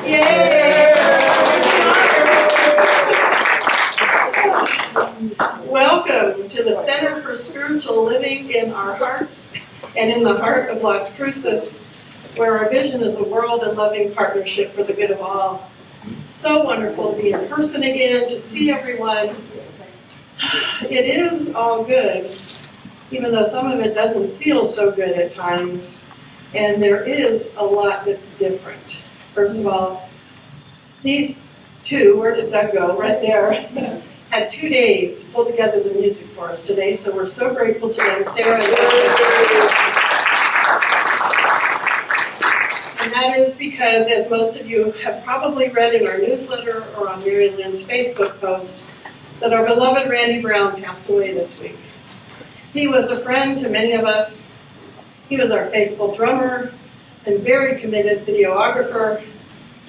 Yay! Welcome to the Center for Spiritual Living in our hearts and in the heart of Las Cruces, where our vision is a world and loving partnership for the good of all. So wonderful to be in person again, to see everyone. It is all good, even though some of it doesn't feel so good at times. And there is a lot that's different. First of all, these two, where did Doug go? Right there. Had 2 days to pull together the music for us today, so we're so grateful to them, Sarah and Doug. And that is because, as most of you have probably read in our newsletter or on Mary Lynn's Facebook post, that our beloved Randy Brown passed away this week. He was a friend to many of us. He was our faithful drummer and very committed videographer.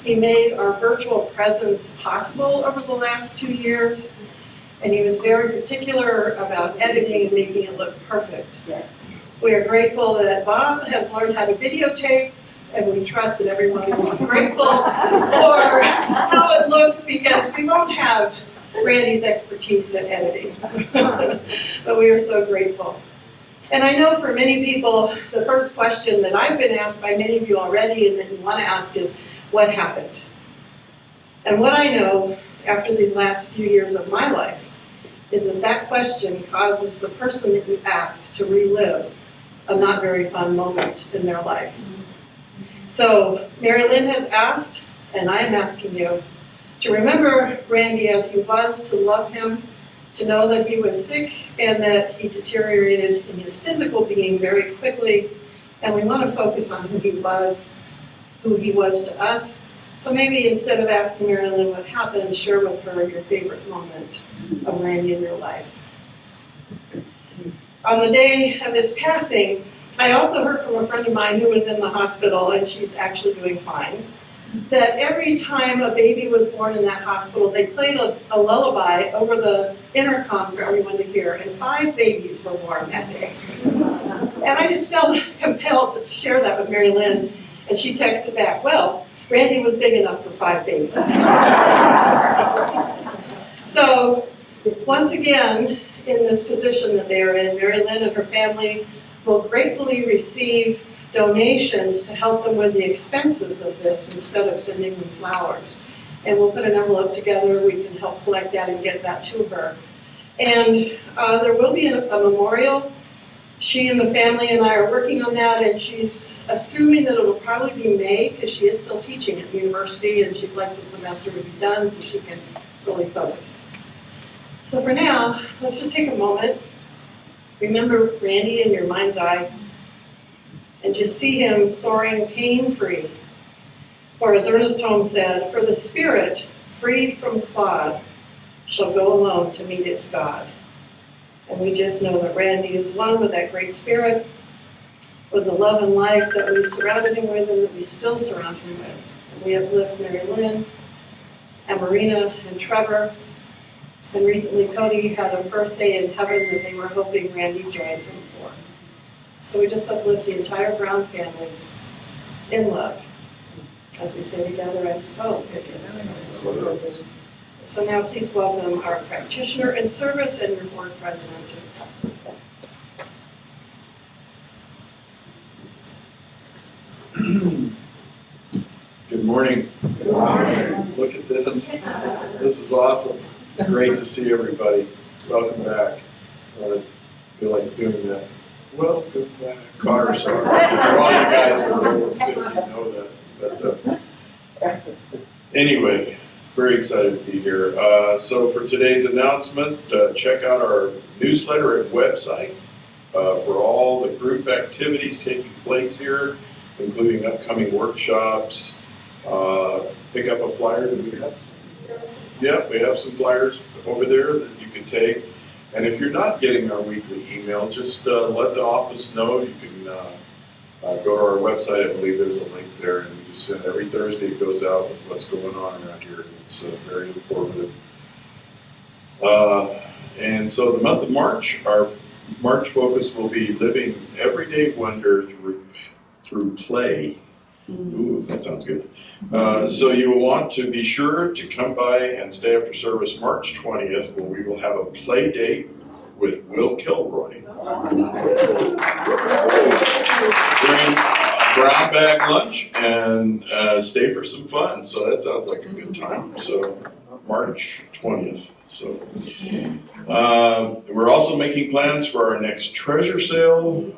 He made our virtual presence possible over the last 2 years, and he was very particular about editing and making it look perfect. We are grateful that Bob has learned how to videotape, and we trust that everyone will be grateful for how it looks, because we won't have Randy's expertise at editing. But we are so grateful. And I know for many people, the first question that I've been asked by many of you already and that you want to ask is, what happened? And what I know after these last few years of my life is that that question causes the person that you ask to relive a not very fun moment in their life. So Mary Lynn has asked, and I am asking you, to remember Randy as he was, to love him, to know that he was sick and that he deteriorated in his physical being very quickly. And we want to focus on who he was to us. So maybe instead of asking Mary Lynn what happened, share with her your favorite moment of Randy in your life. On the day of his passing, I also heard from a friend of mine who was in the hospital, and she's actually doing fine, that every time a baby was born in that hospital, they played a lullaby over the intercom for everyone to hear, and 5 babies were born that day. And I just felt compelled to share that with Mary Lynn. And she texted back, well, Randy was big enough for 5 babies. So, once again, in this position that they are in, Mary Lynn and her family will gratefully receive donations to help them with the expenses of this instead of sending them flowers. And we'll put an envelope together. We can help collect that and get that to her. And there will be a memorial. She and the family and I are working on that, and she's assuming that it'll probably be May, because she is still teaching at the university, and she'd like the semester to be done so she can really focus. So for now, let's just take a moment. Remember Randy in your mind's eye, and just see him soaring pain-free. For as Ernest Holmes said, for the spirit, freed from clod, shall go alone to meet its God. And we just know that Randy is one with that great spirit, with the love and life that we've surrounded him with and that we still surround him with. And we uplift Mary Lynn and Marina and Trevor. And recently Cody had a birthday in heaven that they were hoping Randy joined him for. So we just uplift the entire Brown family in love as we say together, and so it is. So now please welcome our practitioner in service and your board president to the podium. Good morning. Good morning. Look at this. This is awesome. It's great to see everybody. Welcome back. I feel like doing that. Welcome back. Cotter song. For all you guys that are over 50 know that. But anyway. Very excited to be here. So for today's announcement, check out our newsletter and website for all the group activities taking place here, including upcoming workshops. Pick up a flyer. Do we have? Yeah, we have some flyers over there that you can take. And if you're not getting our weekly email, just let the office know. You can go to our website. I believe there's a link there, and we just send every Thursday. It goes out with what's going on around here. It's very informative. And so the month of March, our March focus will be living everyday wonder through play Ooh, that sounds good. So you will want to be sure to come by and stay after service March 20th, where we will have a play date with Will Kilroy during brown bag lunch and stay for some fun. So that sounds like a good time. So March 20th. So we're also making plans for our next treasure sale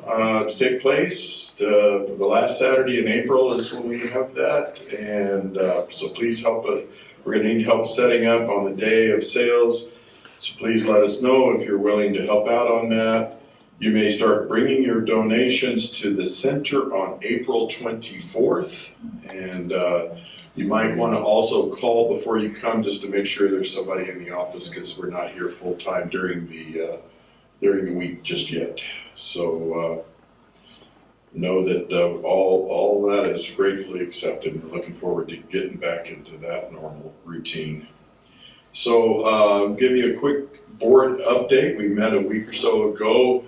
to take place. The last Saturday in April is when we have that, and so please help us. We're going to need help setting up on the day of sales, so please let us know if you're willing to help out on that. You may start bringing your donations to the center on April 24th, and you might want to also call before you come just to make sure there's somebody in the office, because we're not here full time during the week just yet. So know that all that is gratefully accepted, and we're looking forward to getting back into that normal routine. So give you a quick board update. We met a week or so ago.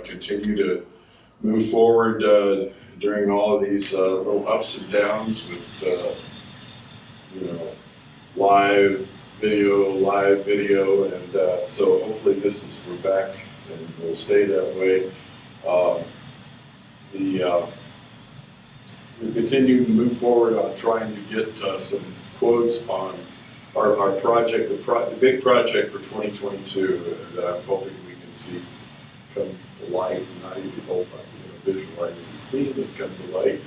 Continue to move forward during all of these little ups and downs with live video, and so hopefully we're back and we'll stay that way. We continue to move forward on trying to get some quotes on our project, the big project for 2022 that I'm hoping we can see come to light, and not even hope, visualize and seeing it come to light,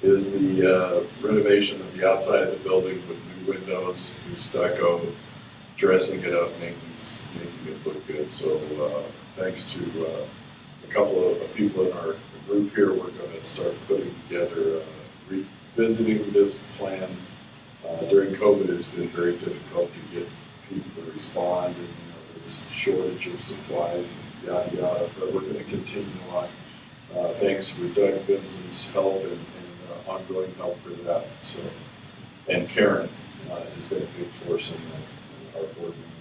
is the renovation of the outside of the building with new windows, new stucco, dressing it up, making it look good. So thanks to a couple of people in our group here, we're going to start putting together, revisiting this plan. During COVID, it's been very difficult to get people to respond, and there's shortage of supplies and yada yada, but we're going to continue on. Thanks for Doug Benson's help and ongoing help for that. So, and Karen has been a big force in our board meeting.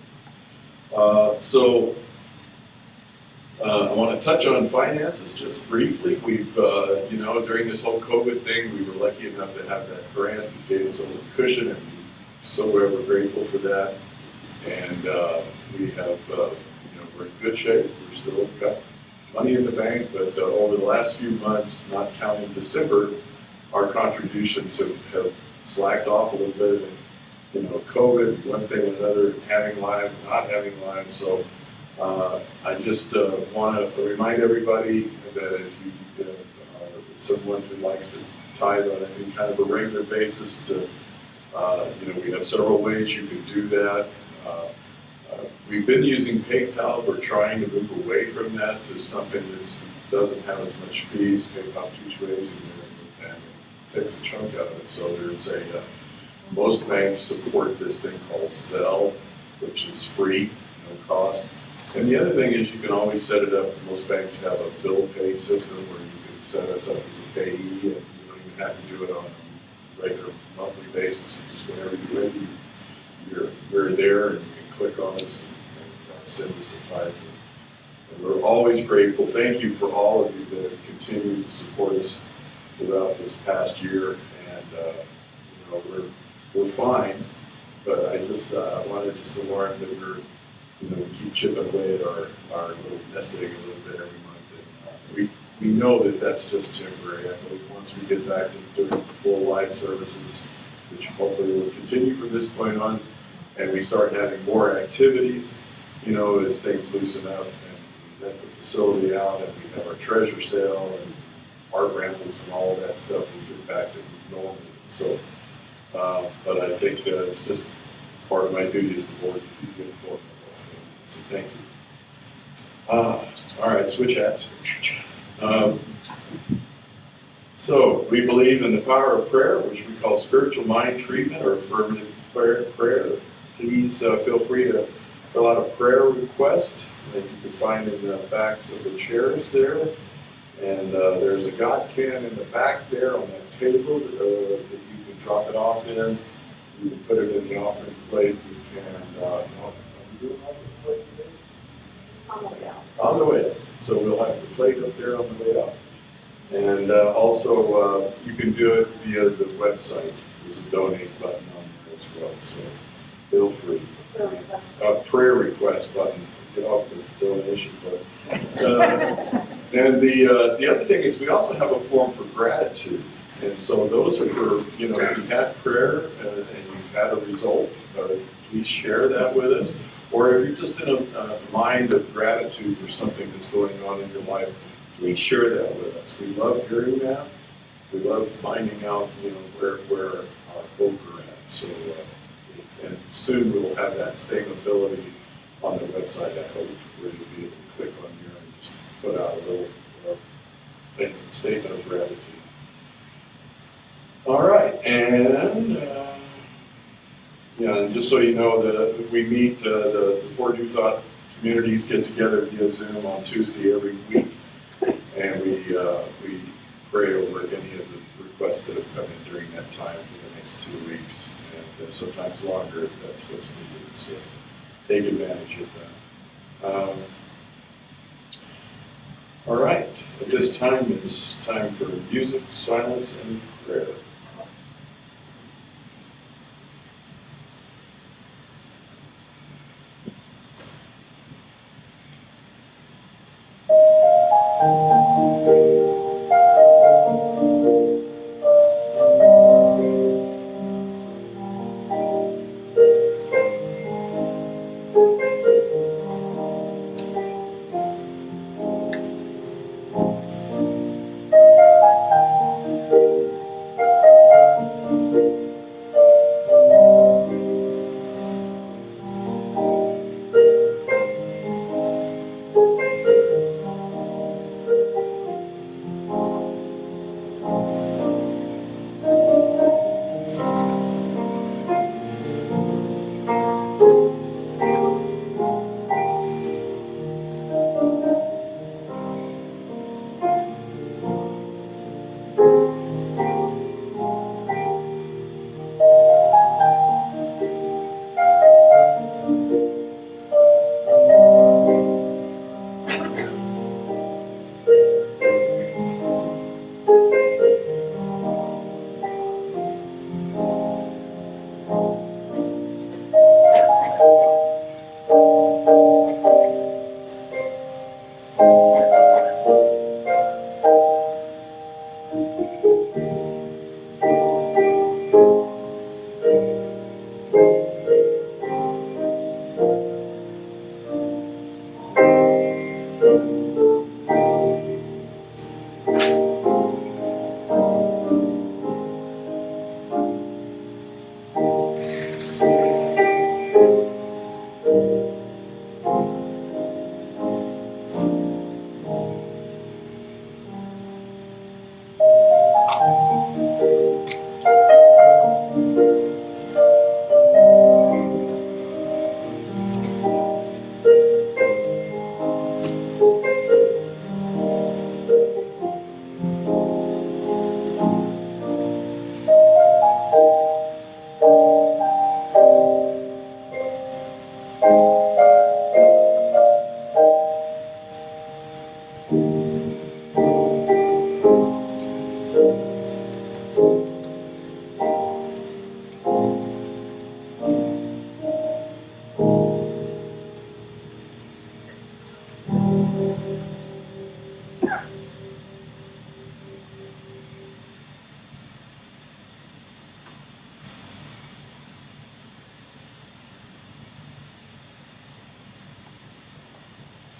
I want to touch on finances just briefly. We've, during this whole COVID thing, we were lucky enough to have that grant that gave us a little cushion, and we're grateful for that. And we have, we're in good shape. We're still got money in the bank, but over the last few months, not counting December, our contributions have slacked off a little bit. And, COVID, one thing and another, having live, not having live. So I just want to remind everybody that if you someone who likes to tithe on any kind of a regular basis, we have several ways you can do that. We've been using PayPal. We're trying to move away from that to something that doesn't have as much fees. PayPal keeps raising it and takes a chunk out of it. So there's most banks support this thing called Zelle, which is free, no cost. And the other thing is you can always set it up. Most banks have a bill pay system where you can set us up as a payee, and you don't even have to do it on a regular monthly basis. Just whenever you're ready, we're there, and you can click on us and send us a tithe. And we're always grateful. Thank you for all of you that have continued to support us throughout this past year. And we're fine, but I just wanted to warn that we keep chipping away at our little nest egg a little bit every month. And we know that that's just temporary. I believe once we get back to doing full live services, which hopefully will continue from this point on, and we start having more activities, as things loosen up, and we let the facility out, and we have our treasure sale and art raffles and all of that stuff, we get back to normal. So, but I think it's just part of my duty as the board to keep you informed. So thank you. All right, switch hats. So we believe in the power of prayer, which we call spiritual mind treatment or affirmative prayer. Please feel free to fill out a prayer request that you can find in the backs of the chairs there. And there's a God can in the back there on that table that you can drop it off in. You can put it in the offering plate. You can, On the way out. on the way out. So we'll have the plate up there on the way out. And also, you can do it via the website. There's a donate button on there as well, so feel free. A prayer request button, get off the donation button. And the other thing is we also have a form for gratitude. And so those are for, if you've had prayer and you've had a result, please share that with us. Or if you're just in a mind of gratitude for something that's going on in your life, please share that with us. We love hearing that. We love finding out, where our folk are at. So, and soon we will have that same ability on the website, I hope, where you'll be able to click on here and just put out a little statement of gratitude. All right, and and just so you know, we meet, the Four New Thought communities get together via Zoom on Tuesday every week, and we pray over any of the requests that have come in during that time for the next 2 weeks, and sometimes longer if that's what's needed. So take advantage of that. All right, at this time, it's time for music, silence, and prayer.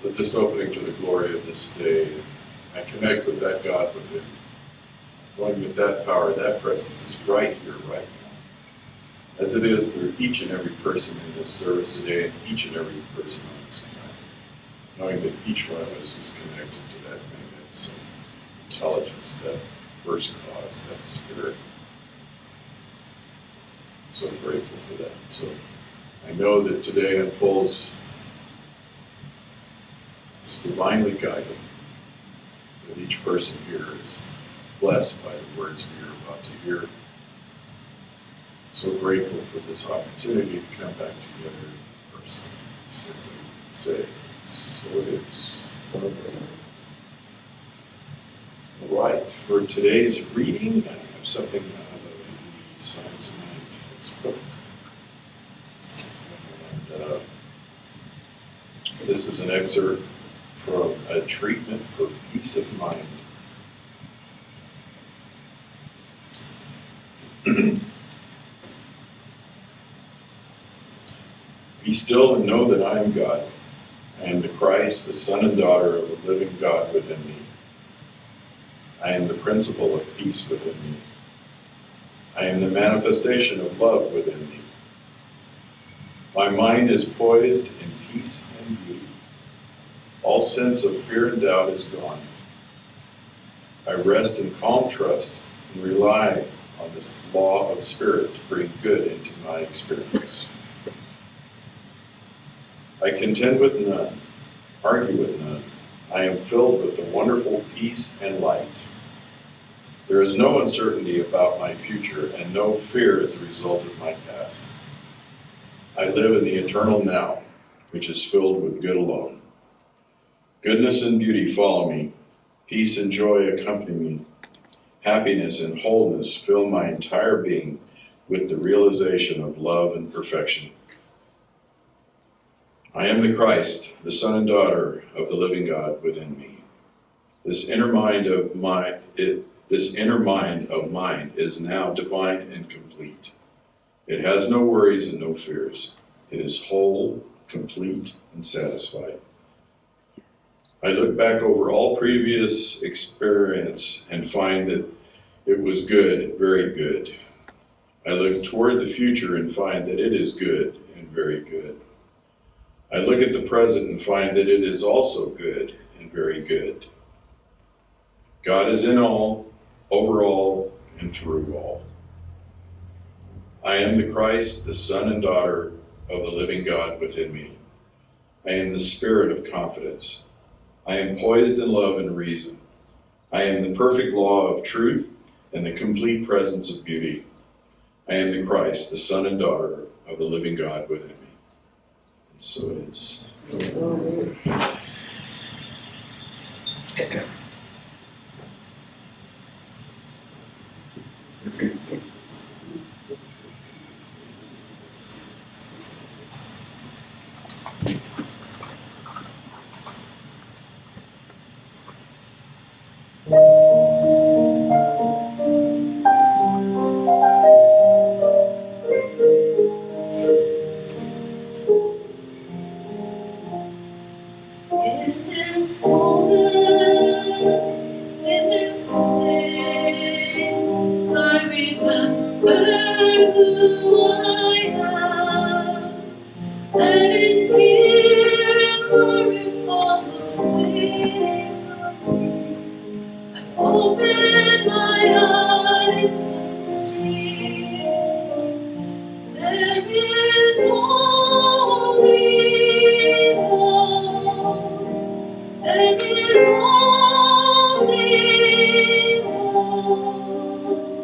So just opening to the glory of this day, and connect with that God within. Knowing that that power, that presence is right here, right now. As it is through each and every person in this service today, and each and every person on this planet. Knowing that each one of us is connected to that magnificent intelligence, that first cause, that spirit. So grateful for that. So I know that today unfolds it's divinely guided, that each person here is blessed by the words we are about to hear. So grateful for this opportunity to come back together in person. Simply say, so it is. So Right, for today's reading, I have something out of the Science of Mind textbook. And this is an excerpt from A Treatment for Peace of Mind. Be still and know that I am God. I am the Christ, the Son and daughter of the living God within me. I am the principle of peace within me. I am the manifestation of love within me. My mind is poised in peace and beauty. All sense of fear and doubt is gone. I rest in calm trust and rely on this law of spirit to bring good into my experience. I contend with none, argue with none. I am filled with the wonderful peace and light. There is no uncertainty about my future and no fear as a result of my past. I live in the eternal now, which is filled with good alone. Goodness and beauty follow me. Peace and joy accompany me. Happiness and wholeness fill my entire being with the realization of love and perfection. I am the Christ, the Son and daughter of the living God within me. This inner mind of mine is now divine and complete. It has no worries and no fears. It is whole, complete, and satisfied. I look back over all previous experience and find that it was good, very good. I look toward the future and find that it is good and very good. I look at the present and find that it is also good and very good. God is in all, over all, and through all. I am the Christ, the Son and daughter of the living God within me. I am the spirit of confidence. I am poised in love and reason. I am the perfect law of truth and the complete presence of beauty. I am the Christ, the Son and daughter of the living God within me. And so it is. In this moment, in this place, I remember who I am, and in fear and worry fall away from me. I open my eyes and see there is only one. There is only one.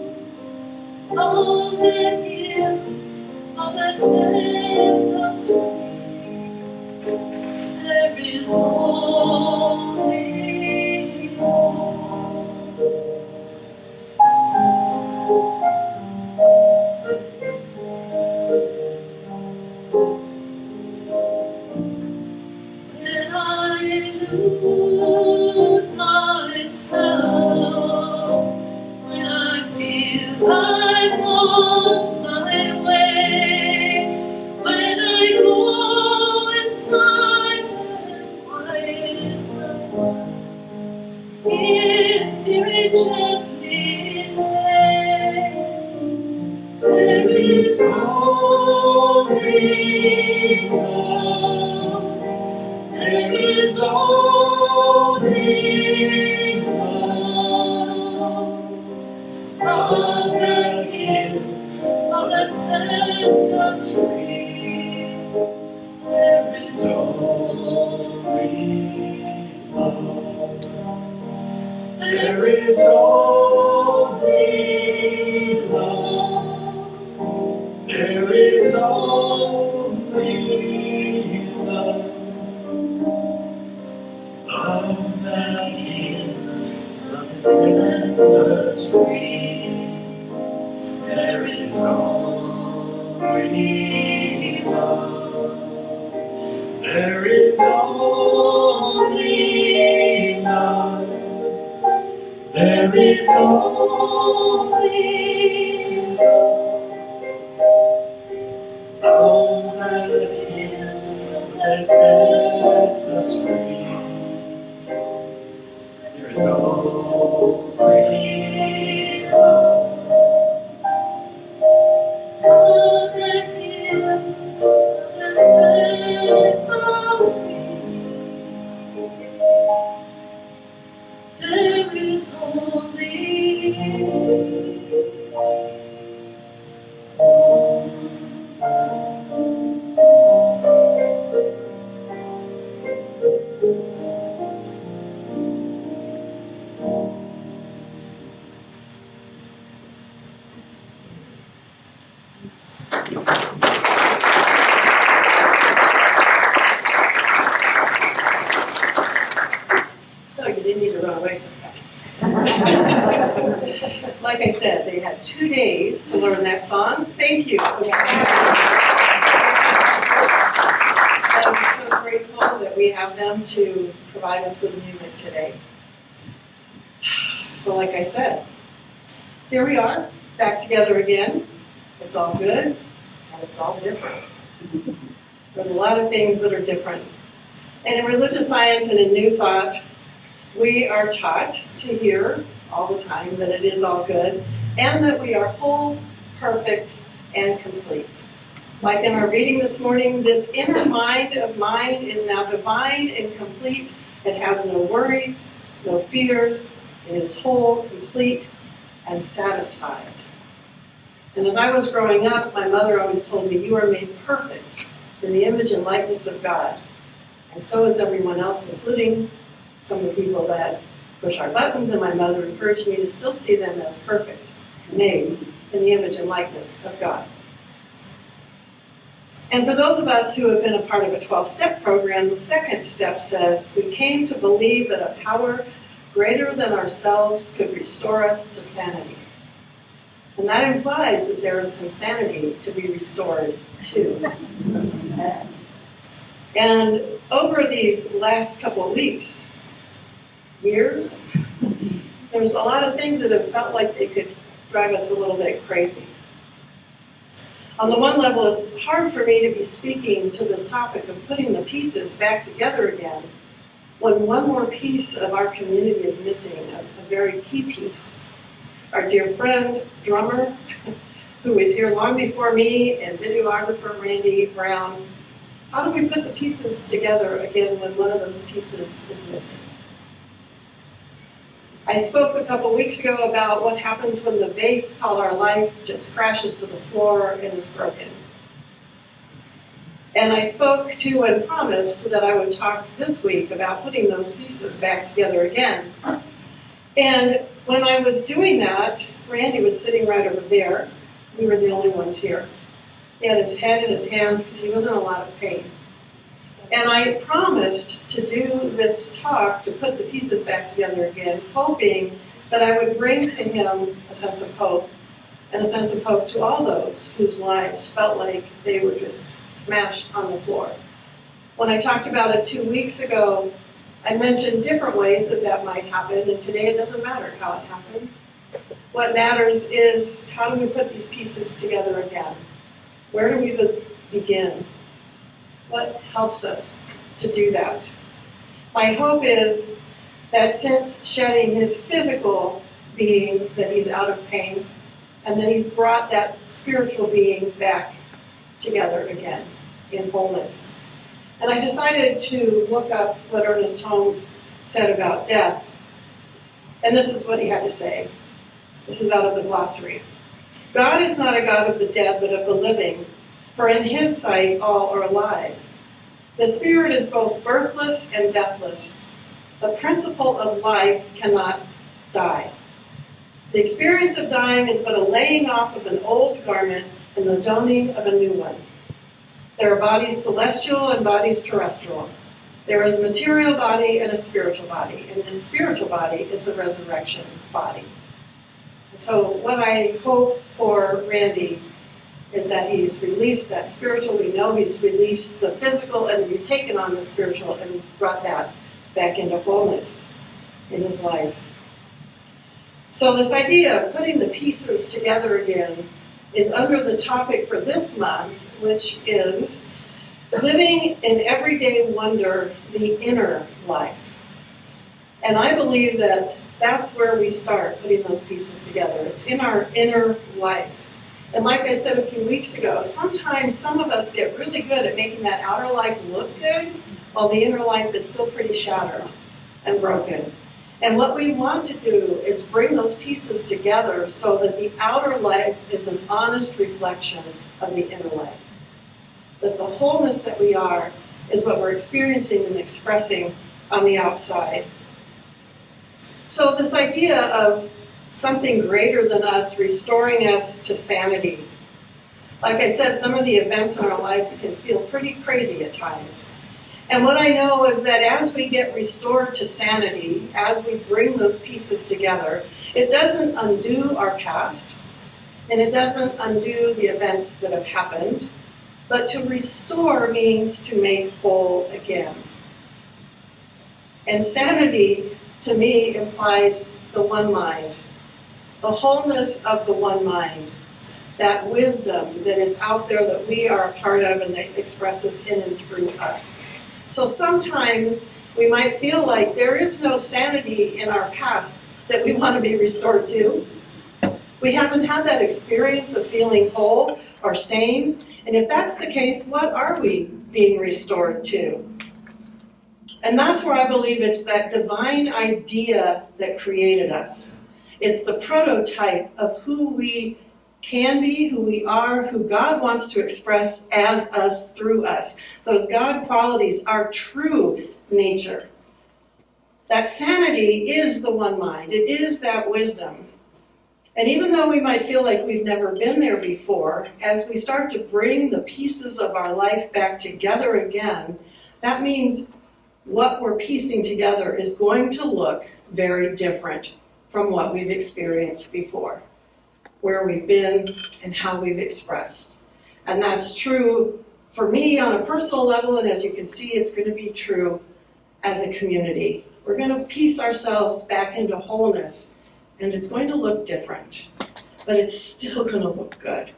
All that heals, all that sets us free. There is only one. When I lose myself, when I feel I've lost my way, when I go inside and quiet my mind, Spirit gently say, there is only one. There is only one. Love that gives, love that sets us free. There is only one. There is only one. There is only love. Love that gives, love that us free. There is only love. There is only love. There is only love. Love that heals, that sets us free. There is only love. Love that heals, that sets us free. There is only Oh, you didn't need to run away so fast. Like I said, they had 2 days to learn that song. Thank you. I'm so grateful that we have them to provide us with music today. So like I said, here we are, back together again. It's all good, and it's all different. There's a lot of things that are different. And in religious science and in New Thought, we are taught to hear all the time that it is all good, and that we are whole, perfect, and complete. Like in our reading this morning, this inner mind of mine is now divine and complete. It has no worries, no fears. It is whole, complete, and satisfied. And as I was growing up, my mother always told me, you are made perfect in the image and likeness of God. And so is everyone else, including some of the people that push our buttons, and my mother encouraged me to still see them as perfect, made in the image and likeness of God. And for those of us who have been a part of a 12-step program, the second step says, we came to believe that a power greater than ourselves could restore us to sanity. And that implies that there is some sanity to be restored too. And over these last couple of weeks, years, there's a lot of things that have felt like they could drive us a little bit crazy. On the one level, it's hard for me to be speaking to this topic of putting the pieces back together again when one more piece of our community is missing, a very key piece. Our dear friend, drummer, who was here long before me, and videographer Randy Brown. How do we put the pieces together again when one of those pieces is missing? I spoke a couple weeks ago about what happens when the vase called our life just crashes to the floor and is broken. And I spoke to and promised that I would talk this week about putting those pieces back together again. And when I was doing that, Randy was sitting right over there. We were the only ones here. He had his head in his hands because he was in a lot of pain. And I promised to do this talk, to put the pieces back together again, hoping that I would bring to him a sense of hope, and a sense of hope to all those whose lives felt like they were just smashed on the floor. When I talked about it 2 weeks ago, I mentioned different ways that that might happen, and today it doesn't matter how it happened. What matters is, how do we put these pieces together again? Where do we begin? What helps us to do that? My hope is that since shedding his physical being, that he's out of pain, and that he's brought that spiritual being back together again in wholeness. And I decided to look up what Ernest Holmes said about death. And this is what he had to say. This is out of the glossary. God is not a God of the dead, but of the living, for in his sight all are alive. The spirit is both birthless and deathless. The principle of life cannot die. The experience of dying is but a laying off of an old garment and the donning of a new one. There are bodies celestial and bodies terrestrial. There is a material body and a spiritual body, and this spiritual body is the resurrection body. And so what I hope for Randy is that he's released that spiritual. We know he's released the physical, and he's taken on the spiritual and brought that back into wholeness in his life. So this idea of putting the pieces together again is under the topic for this month, which is living in everyday wonder, the inner life. And I believe that that's where we start putting those pieces together. It's in our inner life. And like I said a few weeks ago, sometimes some of us get really good at making that outer life look good, while the inner life is still pretty shattered and broken. And what we want to do is bring those pieces together so that the outer life is an honest reflection of the inner life. That the wholeness that we are is what we're experiencing and expressing on the outside. So this idea of something greater than us restoring us to sanity. Like I said, some of the events in our lives can feel pretty crazy at times. And what I know is that as we get restored to sanity, as we bring those pieces together, it doesn't undo our past, and it doesn't undo the events that have happened, but to restore means to make whole again. And sanity, to me, implies the one mind, the wholeness of the one mind, that wisdom that is out there that we are a part of and that expresses in and through us. So sometimes we might feel like there is no sanity in our past that we want to be restored to. We haven't had that experience of feeling whole or sane. And if that's the case, what are we being restored to? And that's where I believe it's that divine idea that created us. It's the prototype of who we can be, who we are, who God wants to express as us, through us. Those God qualities are true nature. That sanity is the one mind. It is that wisdom. And even though we might feel like we've never been there before, as we start to bring the pieces of our life back together again, that means what we're piecing together is going to look very different from what we've experienced before, where we've been and how we've expressed. And that's true for me on a personal level, and as you can see, it's going to be true as a community. We're going to piece ourselves back into wholeness, and it's going to look different, but it's still going to look good.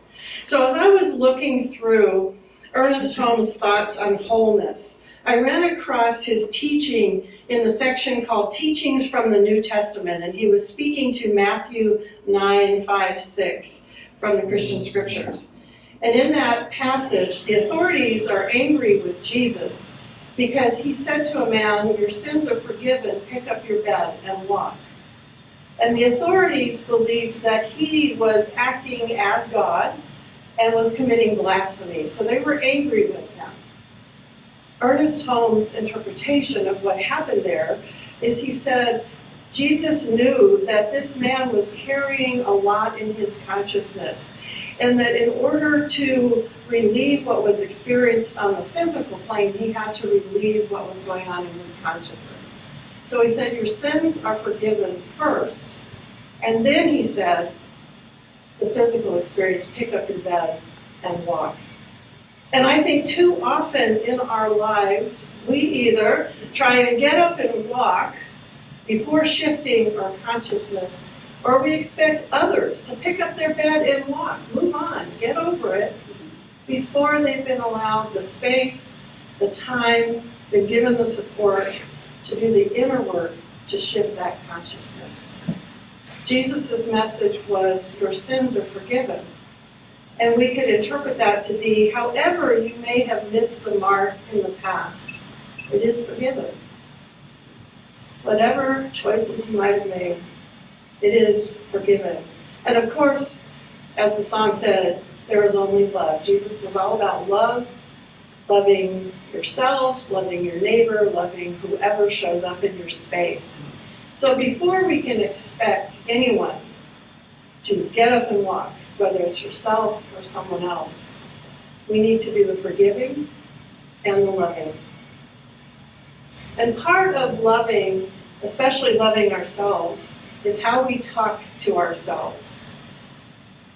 So as I was looking through Ernest Holmes' thoughts on wholeness, I ran across his teaching in the section called Teachings from the New Testament, and he was speaking to Matthew 9:5-6 from the Christian Scriptures. And in that passage, the authorities are angry with Jesus because he said to a man, "Your sins are forgiven, pick up your bed and walk." And the authorities believed that he was acting as God and was committing blasphemy, so they were angry with him. Ernest Holmes' interpretation of what happened there is he said Jesus knew that this man was carrying a lot in his consciousness, and that in order to relieve what was experienced on the physical plane, he had to relieve what was going on in his consciousness. So he said, your sins are forgiven first, and then he said, the physical experience, pick up your bed and walk. And I think too often in our lives, we either try and get up and walk before shifting our consciousness, or we expect others to pick up their bed and walk, move on, get over it, before they've been allowed the space, the time, been given the support to do the inner work to shift that consciousness. Jesus' message was, your sins are forgiven. And we could interpret that to be, however you may have missed the mark in the past, it is forgiven. Whatever choices you might have made, it is forgiven. And of course, as the song said, there is only love. Jesus was all about love, loving yourselves, loving your neighbor, loving whoever shows up in your space. So before we can expect anyone to get up and walk, whether it's yourself or someone else, we need to do the forgiving and the loving. And part of loving, especially loving ourselves, is how we talk to ourselves.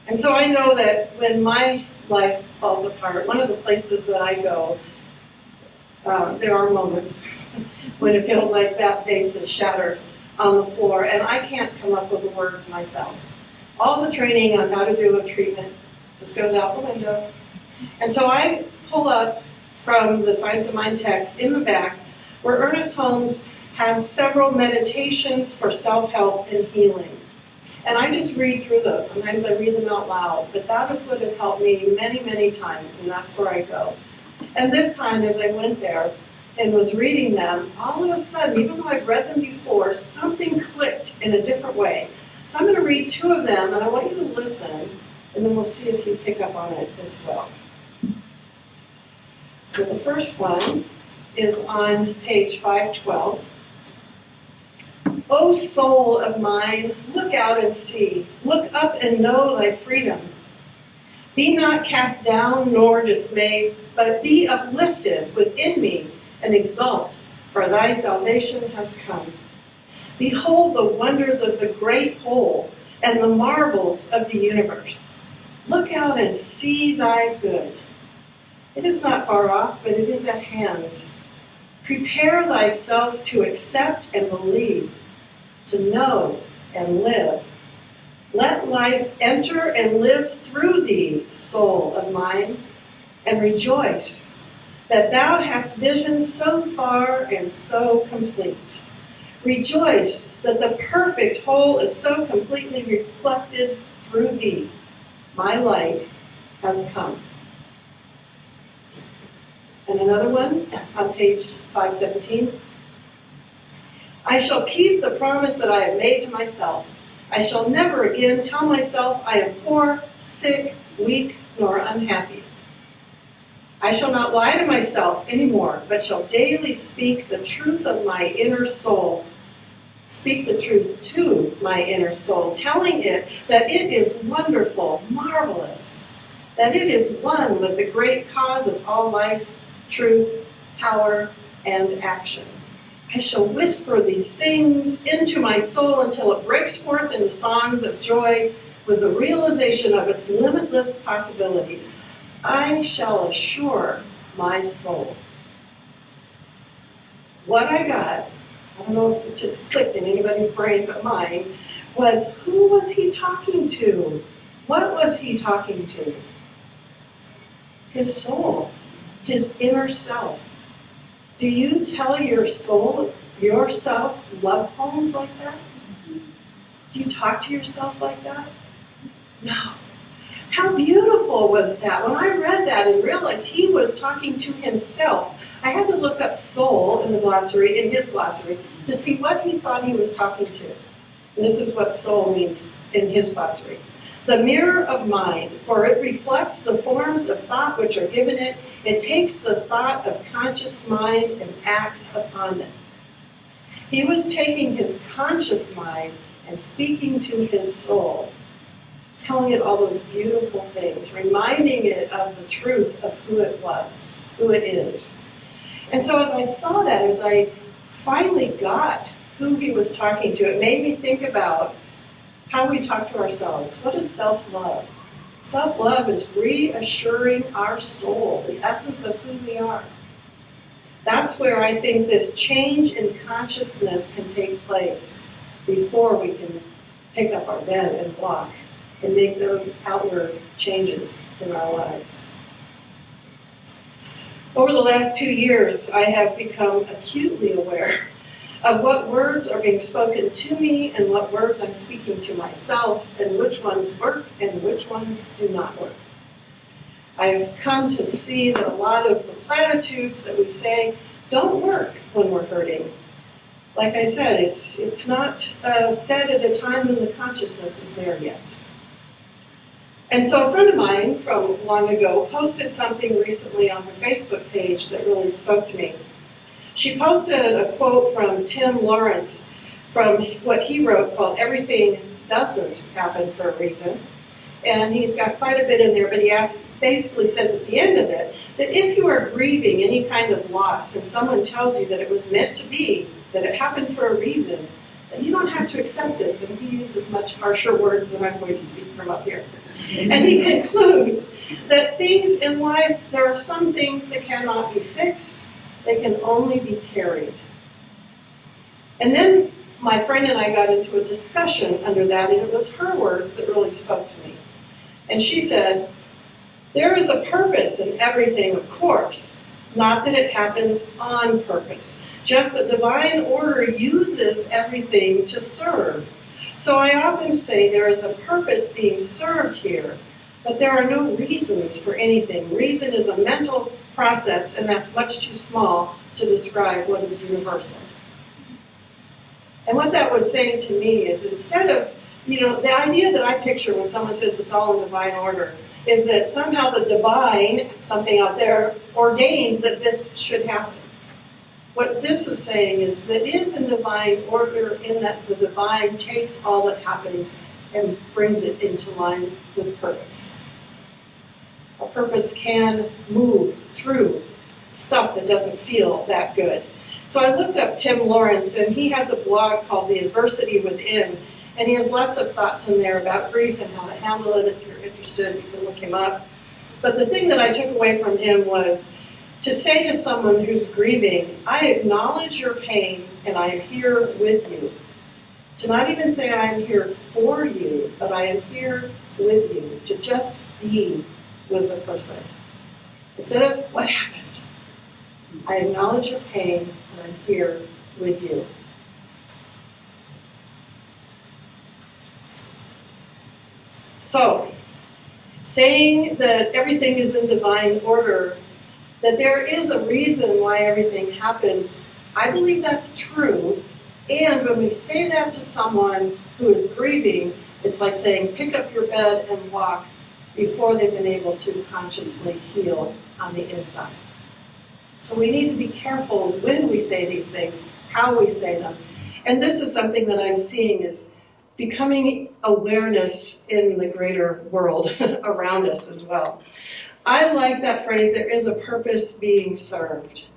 And so I know that when my life falls apart, one of the places that I go, there are moments when it feels like that vase is shattered on the floor and I can't come up with the words myself. All the training on how to do a treatment just goes out the window. And so I pull up from the Science of Mind text in the back where Ernest Holmes has several meditations for self-help and healing. And I just read through those. Sometimes I read them out loud, but that is what has helped me many, many times, and that's where I go. And this time, as I went there and was reading them, all of a sudden, even though I've read them before, something clicked in a different way. So I'm going to read two of them, and I want you to listen, and then we'll see if you pick up on it as well. So the first one is on page 512. O soul of mine, look out and see. Look up and know thy freedom. Be not cast down nor dismayed, but be uplifted within me and exult, for thy salvation has come. Behold the wonders of the great whole and the marvels of the universe. Look out and see thy good. It is not far off, but it is at hand. Prepare thyself to accept and believe, to know and live. Let life enter and live through thee, soul of mine, and rejoice that thou hast vision so far and so complete. Rejoice that the perfect whole is so completely reflected through thee. My light has come. And another one on page 517. I shall keep the promise that I have made to myself. I shall never again tell myself I am poor, sick, weak, nor unhappy. I shall not lie to myself anymore, but shall daily speak the truth of my inner soul. Speak the truth to my inner soul, telling it that it is wonderful, marvelous, that it is one with the great cause of all life, truth, power, and action. I shall whisper these things into my soul until it breaks forth into songs of joy with the realization of its limitless possibilities. I shall assure my soul. What I got, I don't know if it just clicked in anybody's brain but mine, was who was he talking to? What was he talking to? His soul, his inner self. Do you tell your soul, yourself, love poems like that? Do you talk to yourself like that? No. How beautiful was that? When I read that and realized he was talking to himself, I had to look up soul in the glossary, in his glossary, to see what he thought he was talking to. And this is what soul means in his glossary. The mirror of mind, for it reflects the forms of thought which are given it. It takes the thought of conscious mind and acts upon it. He was taking his conscious mind and speaking to his soul, telling it all those beautiful things, reminding it of the truth of who it was, who it is. And so as I saw that, as I finally got who he was talking to, it made me think about how we talk to ourselves. What is self-love? Self-love is reassuring our soul, the essence of who we are. That's where I think this change in consciousness can take place before we can pick up our bed and walk and make those outward changes in our lives. Over the last 2 years, I have become acutely aware of what words are being spoken to me and what words I'm speaking to myself and which ones work and which ones do not work. I've come to see that a lot of the platitudes that we say don't work when we're hurting. Like I said, it's not said at a time when the consciousness is there yet. And so a friend of mine from long ago posted something recently on her Facebook page that really spoke to me. She posted a quote from Tim Lawrence from what he wrote called Everything Doesn't Happen for a Reason. And he's got quite a bit in there, but he basically says at the end of it that if you are grieving any kind of loss and someone tells you that it was meant to be, that it happened for a reason, that you don't have to accept this, and he uses much harsher words than I'm going to speak from up here. And he concludes that things in life, there are some things that cannot be fixed, they can only be carried. And then my friend and I got into a discussion under that, and it was her words that really spoke to me. And she said, there is a purpose in everything, of course, not that it happens on purpose, just that divine order uses everything to serve. So I often say there is a purpose being served here, but there are no reasons for anything. Reason is a mental process, and that's much too small to describe what is universal. And what that was saying to me is instead of, the idea that I picture when someone says it's all in divine order is that somehow the divine, something out there, ordained that this should happen. What this is saying is that it is in divine order in that the divine takes all that happens and brings it into line with purpose. A purpose can move through stuff that doesn't feel that good. So I looked up Tim Lawrence, and he has a blog called The Adversity Within, and he has lots of thoughts in there about grief and how to handle it. If you're interested, you can look him up. But the thing that I took away from him was to say to someone who's grieving, I acknowledge your pain and I am here with you. To not even say I am here for you, but I am here with you. To just be with the person. Instead of what happened, I acknowledge your pain and I'm here with you. So, saying that everything is in divine order, that there is a reason why everything happens, I believe that's true. And when we say that to someone who is grieving, it's like saying, pick up your bed and walk before they've been able to consciously heal on the inside. So we need to be careful when we say these things, how we say them. And this is something that I'm seeing is becoming awareness in the greater world around us as well. I like that phrase, there is a purpose being served.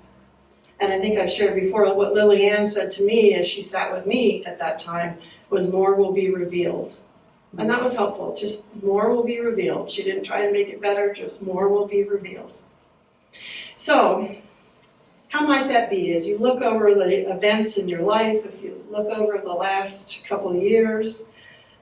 And I think I've shared before what Lily Ann said to me as she sat with me at that time was more will be revealed. And that was helpful, just more will be revealed. She didn't try and make it better, just more will be revealed. So, how might that be? As you look over the events in your life, if you look over the last couple of years,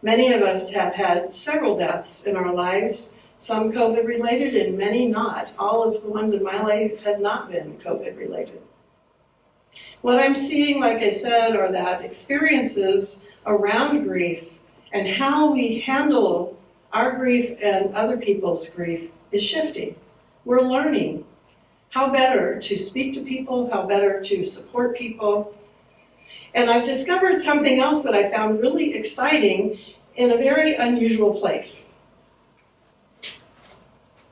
many of us have had several deaths in our lives, some COVID-related and many not. All of the ones in my life have not been COVID-related. What I'm seeing, like I said, are that experiences around grief and how we handle our grief and other people's grief is shifting. We're learning how better to speak to people, how better to support people. And I've discovered something else that I found really exciting in a very unusual place.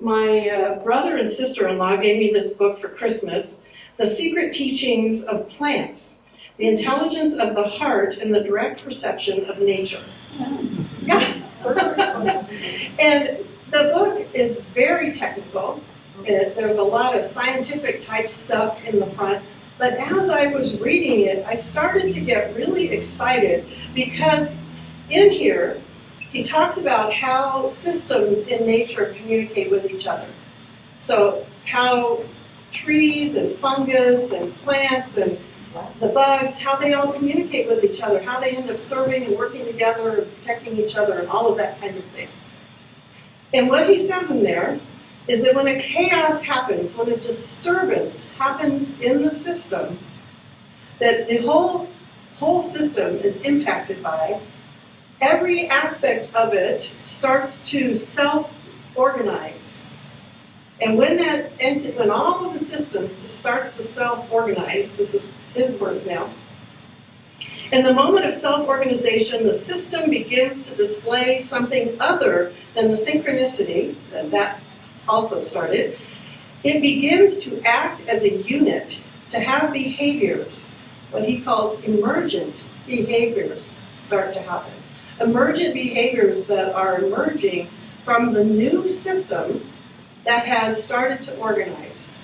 My brother and sister-in-law gave me this book for Christmas, The Secret Teachings of Plants, The Intelligence of the Heart and the Direct Perception of Nature. Yeah. And the book is very technical. There's a lot of scientific type stuff in the front, but as I was reading it, I started to get really excited because in here, he talks about how systems in nature communicate with each other. So how trees and fungus and plants and the bugs, how they all communicate with each other, how they end up serving and working together and protecting each other and all of that kind of thing. And what he says in there is that when a chaos happens, when a disturbance happens in the system, that the whole system is impacted by, every aspect of it starts to self-organize. And when all of the systems starts to self-organize, this is his words now, in the moment of self-organization, the system begins to display something other than the synchronicity that also started. It begins to act as a unit, to have behaviors, what he calls emergent behaviors start to happen. Emergent behaviors that are emerging from the new system that has started to organize.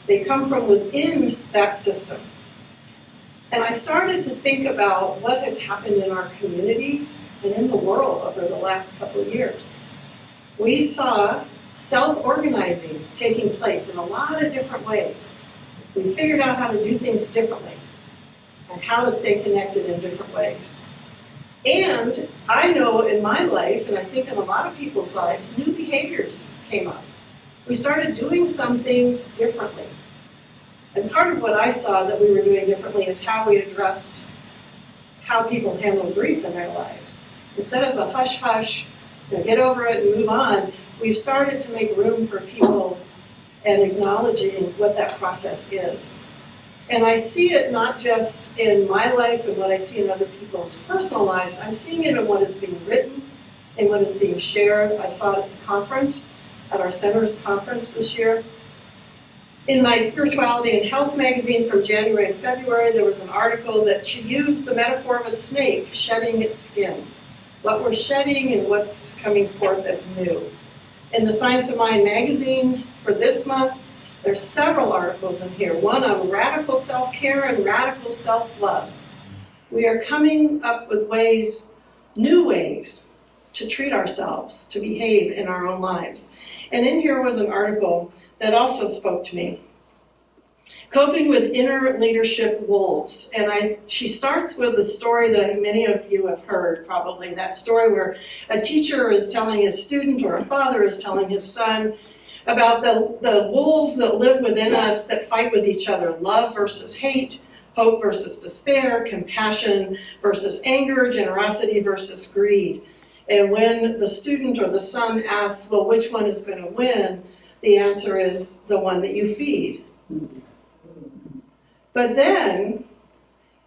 They come from within that system. And I started to think about what has happened in our communities and in the world over the last couple of years. We saw self-organizing taking place in a lot of different ways. We figured out how to do things differently and how to stay connected in different ways. And I know in my life, and I think in a lot of people's lives, new behaviors came up. We started doing some things differently. And part of what I saw that we were doing differently is how we addressed how people handle grief in their lives. Instead of a hush-hush, get over it and move on, we've started to make room for people and acknowledging what that process is. And I see it not just in my life and what I see in other people's personal lives, I'm seeing it in what is being written and what is being shared. I saw it at the conference, at our center's conference this year. In my Spirituality and Health magazine from January and February, there was an article that she used the metaphor of a snake shedding its skin. What we're shedding and what's coming forth as new. In the Science of Mind magazine for this month, there's several articles in here. One on radical self-care and radical self-love. We are coming up with ways, new ways, to treat ourselves, to behave in our own lives. And in here was an article that also spoke to me. Coping with Inner Leadership Wolves. And she starts with a story that I think many of you have heard probably, that story where a teacher is telling his student or a father is telling his son about the wolves that live within us that fight with each other. Love versus hate, hope versus despair, compassion versus anger, generosity versus greed. And when the student or the son asks, well, which one is going to win? The answer is the one that you feed. But then,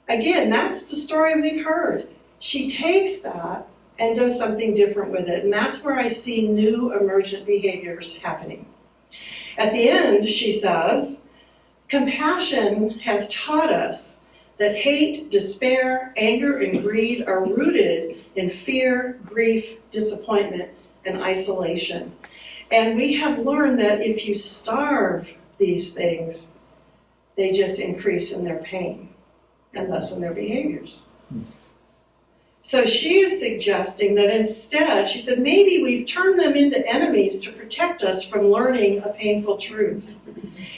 again, that's the story we've heard. She takes that and does something different with it. And that's where I see new emergent behaviors happening. At the end, she says, compassion has taught us that hate, despair, anger, and greed are rooted in fear, grief, disappointment, and isolation. And we have learned that if you starve these things, they just increase in their pain and thus in their behaviors. So she is suggesting that instead, she said, maybe we've turned them into enemies to protect us from learning a painful truth.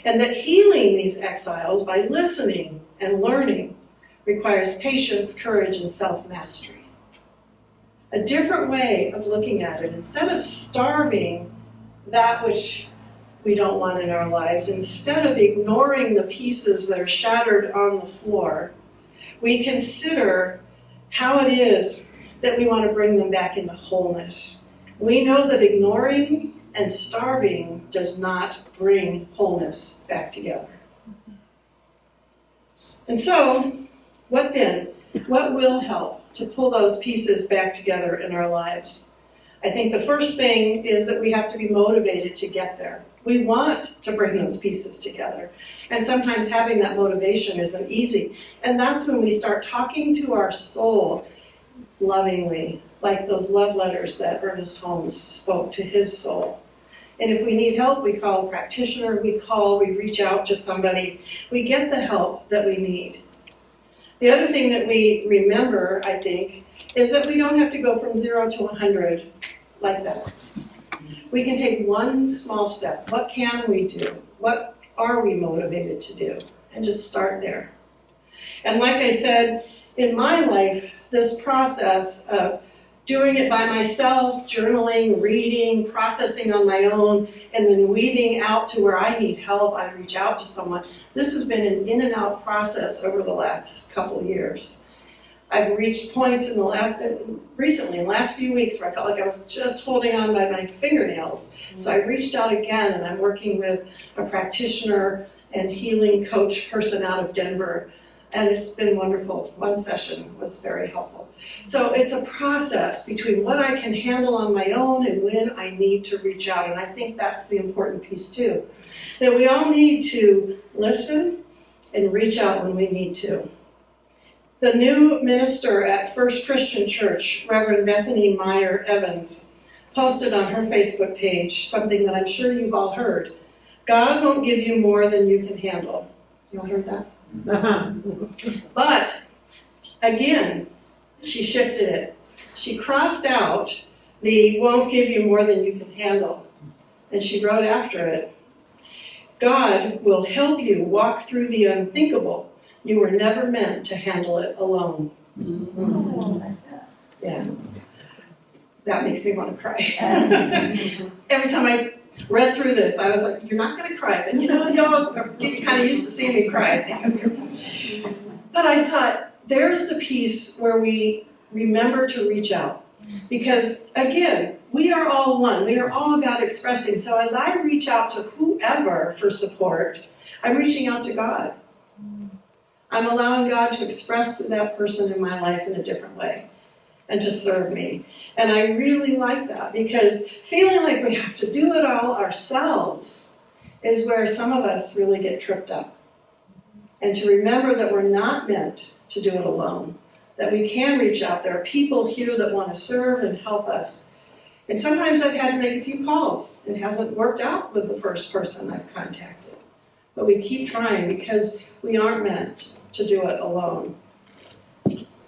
And that healing these exiles by listening and learning requires patience, courage, and self-mastery. A different way of looking at it. Instead of starving that which we don't want in our lives, instead of ignoring the pieces that are shattered on the floor, we consider how it is that we want to bring them back into wholeness. We know that ignoring and starving does not bring wholeness back together. And so, what then? What will help to pull those pieces back together in our lives? I think the first thing is that we have to be motivated to get there. We want to bring those pieces together. And sometimes having that motivation isn't easy. And that's when we start talking to our soul lovingly, like those love letters that Ernest Holmes spoke to his soul. And if we need help, we call a practitioner, we reach out to somebody. We get the help that we need. The other thing that we remember, I think, is that we don't have to go from 0 to 100 like that. We can take one small step. What can we do? What are we motivated to do? And just start there. And like I said, in my life, this process of doing it by myself, journaling, reading, processing on my own, and then weaving out to where I need help, I reach out to someone. This has been an in and out process over the last couple of years. I've reached points in the last few weeks, where I felt like I was just holding on by my fingernails. So I reached out again, and I'm working with a practitioner and healing coach person out of Denver. And it's been wonderful. One session was very helpful. So it's a process between what I can handle on my own and when I need to reach out. And I think that's the important piece too. That we all need to listen and reach out when we need to. The new minister at First Christian Church, Reverend Bethany Meyer Evans, posted on her Facebook page something that I'm sure you've all heard. God won't give you more than you can handle. You all heard that? But, again, she shifted it. She crossed out the won't give you more than you can handle. And she wrote after it, God will help you walk through the unthinkable. You were never meant to handle it alone. Yeah. That makes me want to cry. Every time I read through this, I was like, you're not going to cry. But y'all are getting kind of used to seeing me cry, I think, up here. But I thought, there's the piece where we remember to reach out. Because, again, we are all one. We are all God expressing. So as I reach out to whoever for support, I'm reaching out to God. I'm allowing God to express to that person in my life in a different way and to serve me. And I really like that because feeling like we have to do it all ourselves is where some of us really get tripped up. And to remember that we're not meant to do it alone, that we can reach out. There are people here that want to serve and help us. And sometimes I've had to make a few calls. It hasn't worked out with the first person I've contacted. But we keep trying because we aren't meant to do it alone.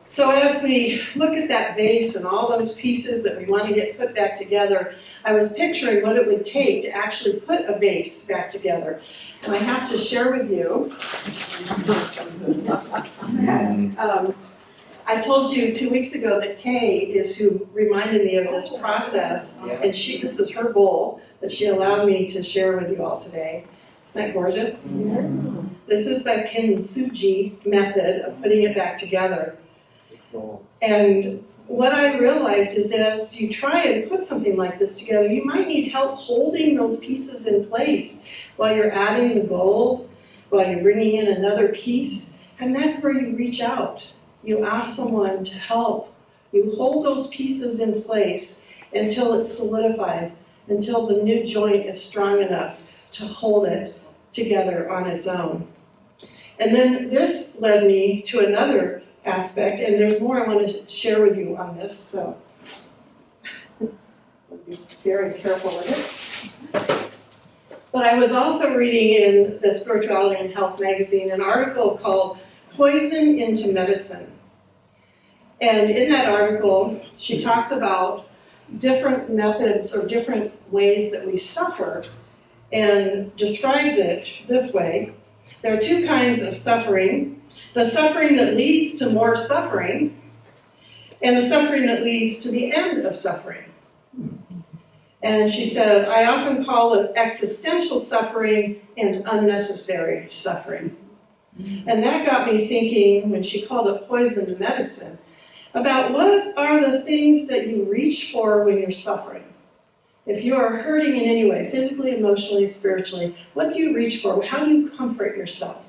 So as we look at that vase and all those pieces that we want to get put back together, I was picturing what it would take to actually put a vase back together. And I have to share with you. I told you 2 weeks ago that Kay is who reminded me of this process, and this is her bowl that she allowed me to share with you all today. Isn't that gorgeous? Yes. This is the kintsugi method of putting it back together. And what I realized is that as you try and put something like this together, you might need help holding those pieces in place while you're adding the gold, while you're bringing in another piece. And that's where you reach out. You ask someone to help. You hold those pieces in place until it's solidified, until the new joint is strong enough to hold it together on its own. And then this led me to another aspect, and there's more I want to share with you on this, so I'll be very careful with it. But I was also reading in the Spirituality and Health magazine an article called Poison into Medicine. And in that article, she talks about different methods or different ways that we suffer and describes it this way. There are two kinds of suffering. The suffering that leads to more suffering, and the suffering that leads to the end of suffering. And she said, I often call it existential suffering and unnecessary suffering. And that got me thinking, when she called it poison to medicine, about what are the things that you reach for when you're suffering. If you are hurting in any way, physically, emotionally, spiritually, what do you reach for? How do you comfort yourself?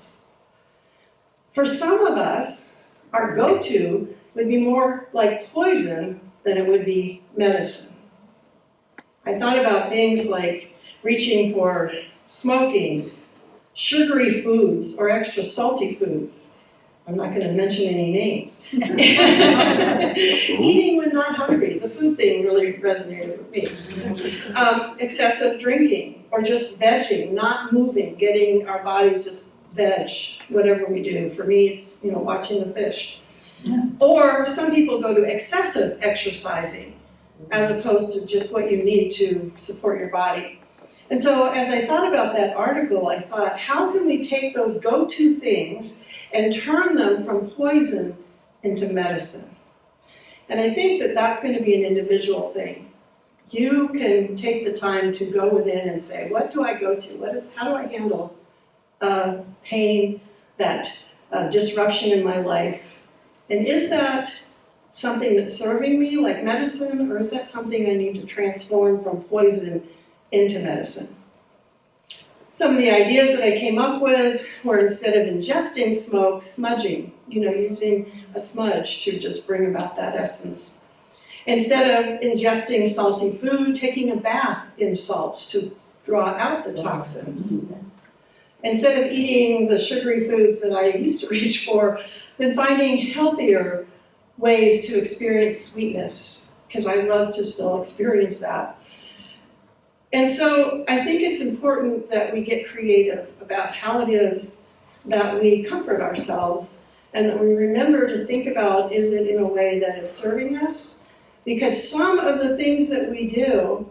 For some of us, our go-to would be more like poison than it would be medicine. I thought about things like reaching for smoking, sugary foods, or extra salty foods. I'm not going to mention any names. Eating when not hungry. The food thing really resonated with me. Excessive drinking, or just vegging, not moving, getting our bodies just veg, whatever we do. For me, it's watching the fish. Yeah. Or some people go to excessive exercising as opposed to just what you need to support your body. And so as I thought about that article, I thought, how can we take those go-to things and turn them from poison into medicine? And I think that that's going to be an individual thing. You can take the time to go within and say, what do I go to? How do I handle pain, that disruption in my life? And is that something that's serving me like medicine, or is that something I need to transform from poison into medicine? Some of the ideas that I came up with were, instead of ingesting smoke, smudging, using a smudge to just bring about that essence. Instead of ingesting salty food, taking a bath in salts to draw out the toxins. Instead of eating the sugary foods that I used to reach for, been finding healthier ways to experience sweetness, because I love to still experience that. And so I think it's important that we get creative about how it is that we comfort ourselves and that we remember to think about, is it in a way that is serving us? Because some of the things that we do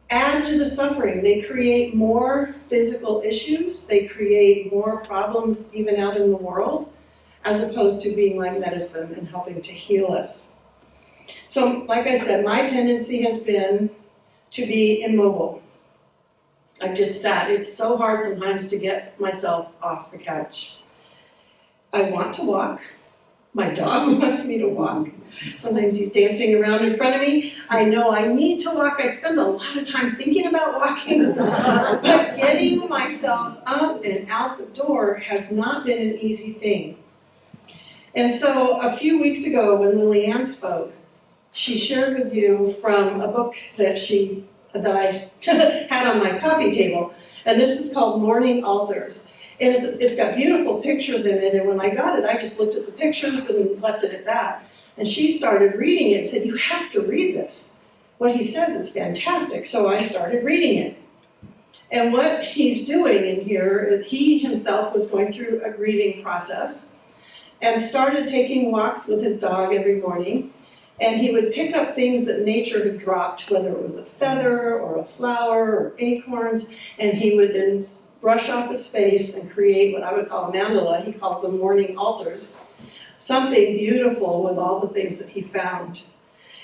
add to the suffering. They create more physical issues. They create more problems even out in the world, as opposed to being like medicine and helping to heal us. So, like I said, my tendency has been to be immobile. I've just sat. It's so hard sometimes to get myself off the couch. I want to walk. My dog wants me to walk. Sometimes he's dancing around in front of me. I know I need to walk. I spend a lot of time thinking about walking. But getting myself up and out the door has not been an easy thing. And so a few weeks ago when Lilianne spoke, she shared with you from a book that I had on my coffee table. And this is called Morning Altars. And it's got beautiful pictures in it, and when I got it, I just looked at the pictures and left it at that. And she started reading it and said, you have to read this. What he says is fantastic. So I started reading it. And what he's doing in here is he himself was going through a grieving process and started taking walks with his dog every morning. And he would pick up things that nature had dropped, whether it was a feather or a flower or acorns, and he would then brush off a space and create what I would call a mandala. He calls them morning altars. Something beautiful with all the things that he found.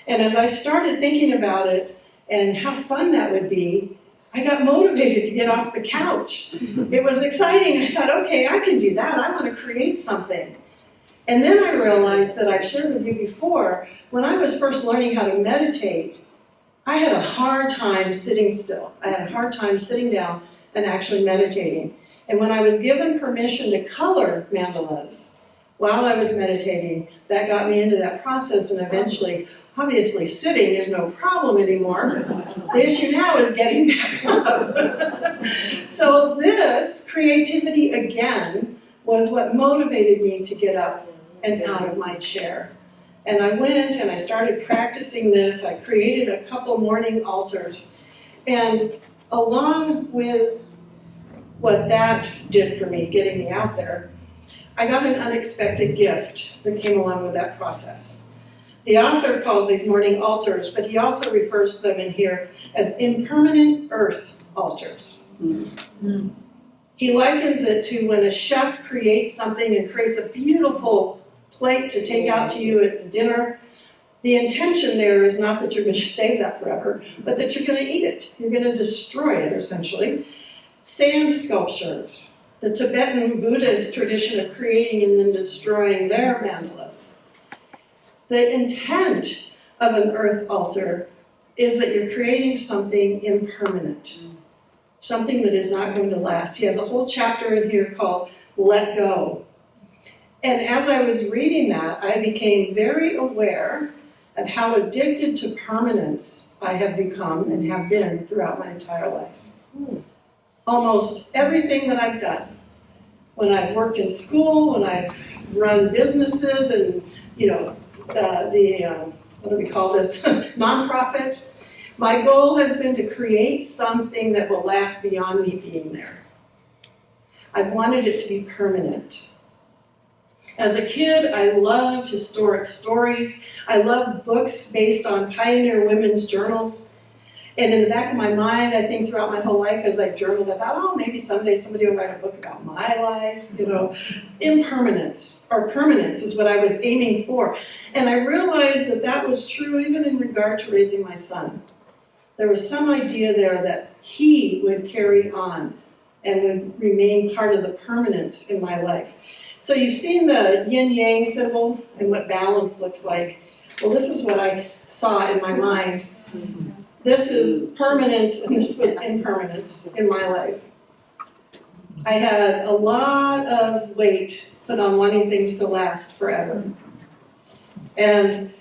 And as I started thinking about it and how fun that would be, I got motivated to get off the couch. It was exciting. I thought, okay, I can do that. I want to create something. And then I realized that I've shared with you before, when I was first learning how to meditate, I had a hard time sitting still. I had a hard time sitting down and actually meditating. And when I was given permission to color mandalas while I was meditating, that got me into that process, and eventually, obviously, sitting is no problem anymore. The issue now is getting back up. So this creativity, again, was what motivated me to get up and out of my chair. And I went and I started practicing this. I created a couple morning altars. And along with what that did for me, getting me out there, I got an unexpected gift that came along with that process. The author calls these morning altars, but he also refers to them in here as impermanent earth altars. Mm-hmm. He likens it to when a chef creates something and creates a beautiful plate to take out to you at the dinner. The intention there is not that you're going to save that forever, but that you're going to eat it. You're going to destroy it, essentially. Sand sculptures, the Tibetan Buddhist tradition of creating and then destroying their mandalas. The intent of an earth altar is that you're creating something impermanent, something that is not going to last. He has a whole chapter in here called Let Go. And as I was reading that, I became very aware of how addicted to permanence I have become and have been throughout my entire life. Almost everything that I've done, when I've worked in school, when I've run businesses and, what do we call this, nonprofits, my goal has been to create something that will last beyond me being there. I've wanted it to be permanent. As a kid, I loved historic stories. I loved books based on pioneer women's journals. And in the back of my mind, I think throughout my whole life as I journaled, I thought, maybe someday somebody will write a book about my life. Impermanence or permanence is what I was aiming for. And I realized that that was true even in regard to raising my son. There was some idea there that he would carry on and would remain part of the permanence in my life. So you've seen the yin-yang symbol and what balance looks like. Well, this is what I saw in my mind. This is permanence, and this was impermanence in my life. I had a lot of weight put on wanting things to last forever. And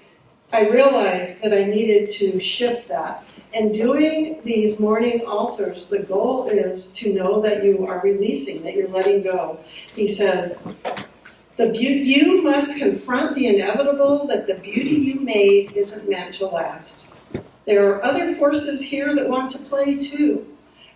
I realized that I needed to shift that. And doing these morning altars, the goal is to know that you are releasing, that you're letting go. He says, you must confront the inevitable that the beauty you made isn't meant to last. There are other forces here that want to play too,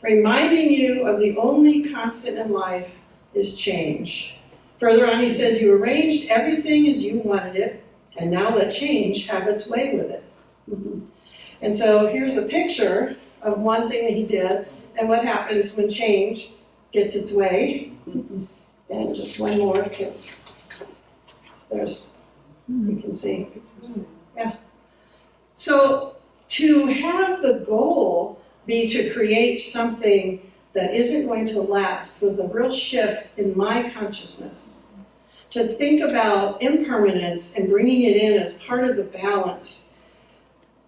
reminding you of the only constant in life is change. Further on, he says, you arranged everything as you wanted it, and now let change have its way with it. And so here's a picture of one thing that he did, and what happens when change gets its way. And just one more, because there's, you can see. Yeah. So to have the goal be to create something that isn't going to last was a real shift in my consciousness. To think about impermanence and bringing it in as part of the balance.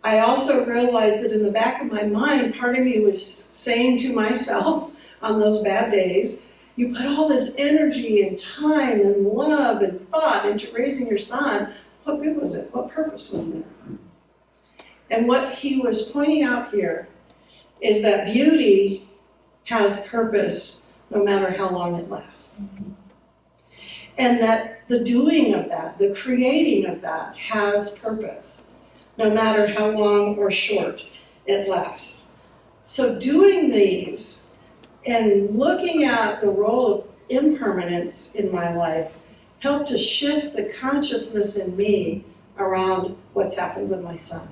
I also realized that in the back of my mind, part of me was saying to myself on those bad days, you put all this energy and time and love and thought into raising your son. What good was it? What purpose was there? And what he was pointing out here is that beauty has purpose no matter how long it lasts. And that the doing of that, the creating of that, has purpose no matter how long or short it lasts. So doing these and looking at the role of impermanence in my life helped to shift the consciousness in me around what's happened with my son.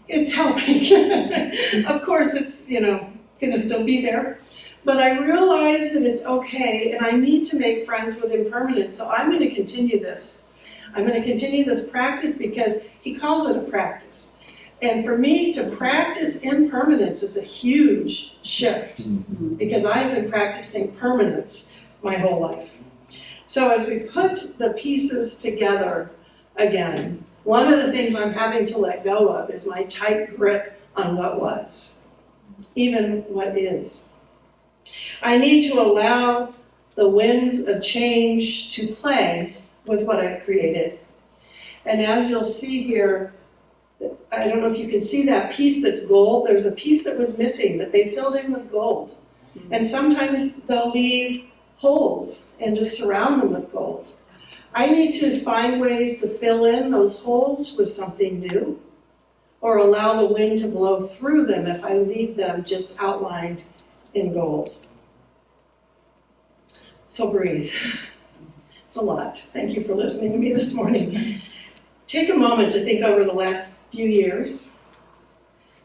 It's helping. Of course, it's, going to still be there. But I realize that it's okay, and I need to make friends with impermanence, so I'm going to continue this. I'm going to continue this practice because he calls it a practice. And for me to practice impermanence is a huge shift because I've been practicing permanence my whole life. So as we put the pieces together again, one of the things I'm having to let go of is my tight grip on what was, even what is. I need to allow the winds of change to play with what I've created. And as you'll see here, I don't know if you can see that piece that's gold. There's a piece that was missing that they filled in with gold. And sometimes they'll leave holes and just surround them with gold. I need to find ways to fill in those holes with something new, or allow the wind to blow through them if I leave them just outlined in gold. So breathe. It's a lot. Thank you for listening to me this morning. Take a moment to think over the last few years.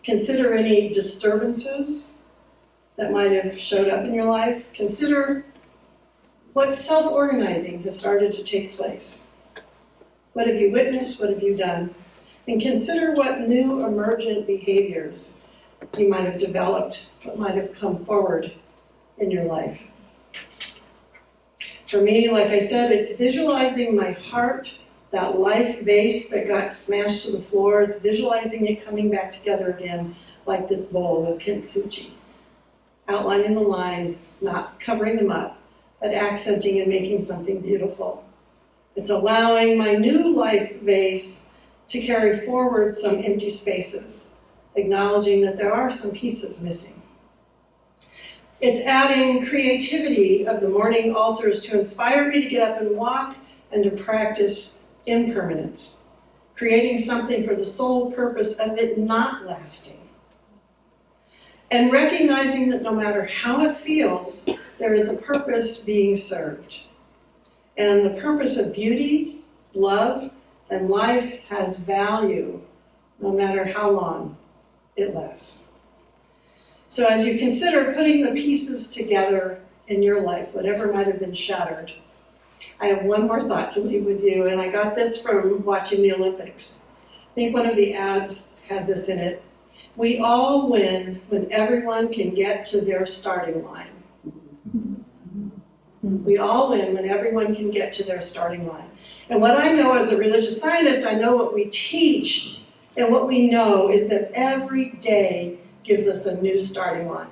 Consider any disturbances that might have showed up in your life. Consider what self-organizing has started to take place. What have you witnessed? What have you done? And consider what new emergent behaviors you might have developed, what might have come forward in your life. For me, like I said, it's visualizing my heart, that life vase that got smashed to the floor. It's visualizing it coming back together again, like this bowl with kintsugi. Outlining the lines, not covering them up, but accenting and making something beautiful. It's allowing my new life vase to carry forward some empty spaces, acknowledging that there are some pieces missing. It's adding creativity of the morning altars to inspire me to get up and walk and to practice impermanence, creating something for the sole purpose of it not lasting. And recognizing that no matter how it feels, there is a purpose being served. And the purpose of beauty, love, and life has value no matter how long it lasts. So as you consider putting the pieces together in your life, whatever might have been shattered, I have one more thought to leave with you, and I got this from watching the Olympics. I think one of the ads had this in it. We all win when everyone can get to their starting line. We all win when everyone can get to their starting line. And what I know as a religious scientist, I know what we teach, and what we know is that every day gives us a new starting line.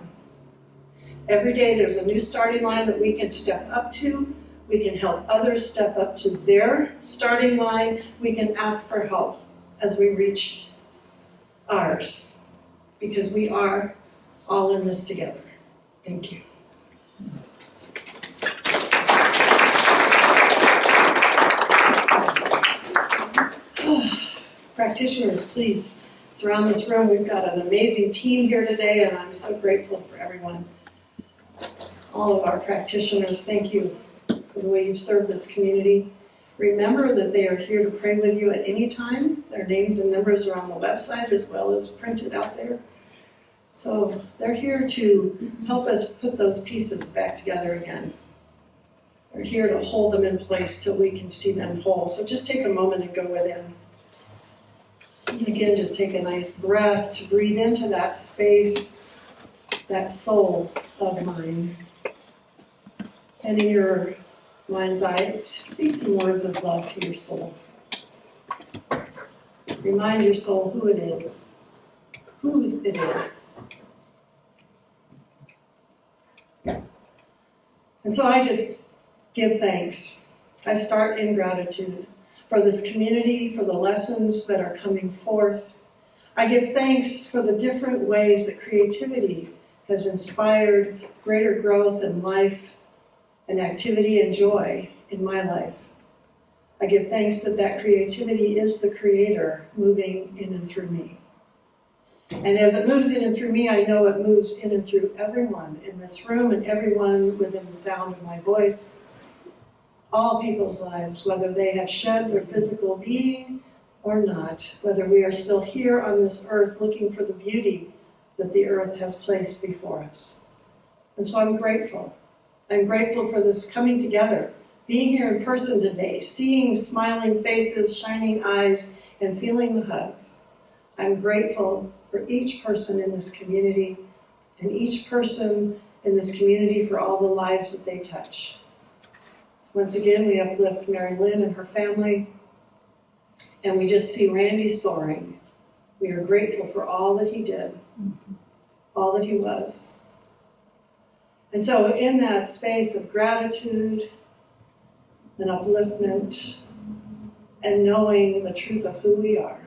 Every day there's a new starting line that we can step up to. We can help others step up to their starting line. We can ask for help as we reach ours, because we are all in this together. Thank you. Practitioners, please surround this room. We've got an amazing team here today, and I'm so grateful for everyone all of our practitioners, thank you for the way you've served this community. Remember that they are here to pray with you at any time. Their names and numbers are on the website as well as printed out there. So they're here to help us put those pieces back together again. They're here to hold them in place till we can see them whole. So just take a moment and go within. And again, just take a nice breath to breathe into that space, that soul of mine. And in your mind's eye, speak some words of love to your soul. Remind your soul who it is, whose it is. And so I just give thanks. I start in gratitude for this community, for the lessons that are coming forth. I give thanks for the different ways that creativity has inspired greater growth in life and activity and joy in my life. I give thanks that that creativity is the Creator moving in and through me. And as it moves in and through me, I know it moves in and through everyone in this room and everyone within the sound of my voice. All people's lives, whether they have shed their physical being or not, whether we are still here on this earth looking for the beauty that the earth has placed before us. And so I'm grateful. I'm grateful for this coming together, being here in person today, seeing smiling faces, shining eyes, and feeling the hugs. I'm grateful for each person in this community and each person in this community for all the lives that they touch. Once again, we uplift Mary Lynn and her family, and we just see Randy soaring. We are grateful for all that he did, all that he was. And so in that space of gratitude and upliftment and knowing the truth of who we are,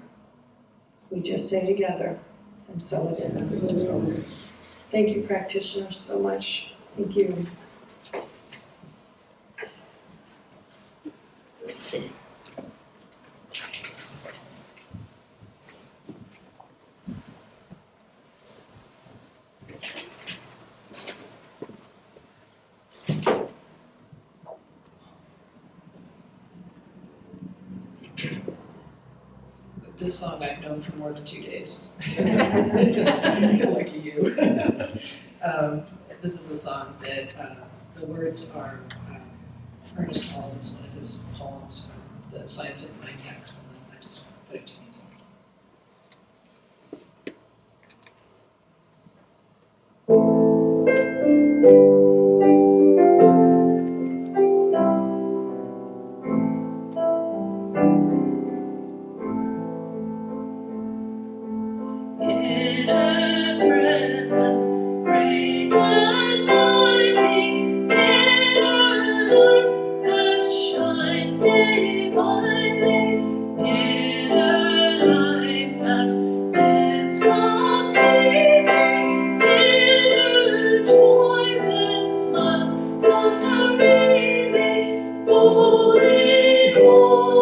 we just say together, and so it is. Thank you, practitioners, so much. Thank you. This song I've known for more than 2 days. Lucky you. This is a song that the words are Ernest Holmes, one of his poems from the Science of Mind text, and then I just put it to music. Holy, holy,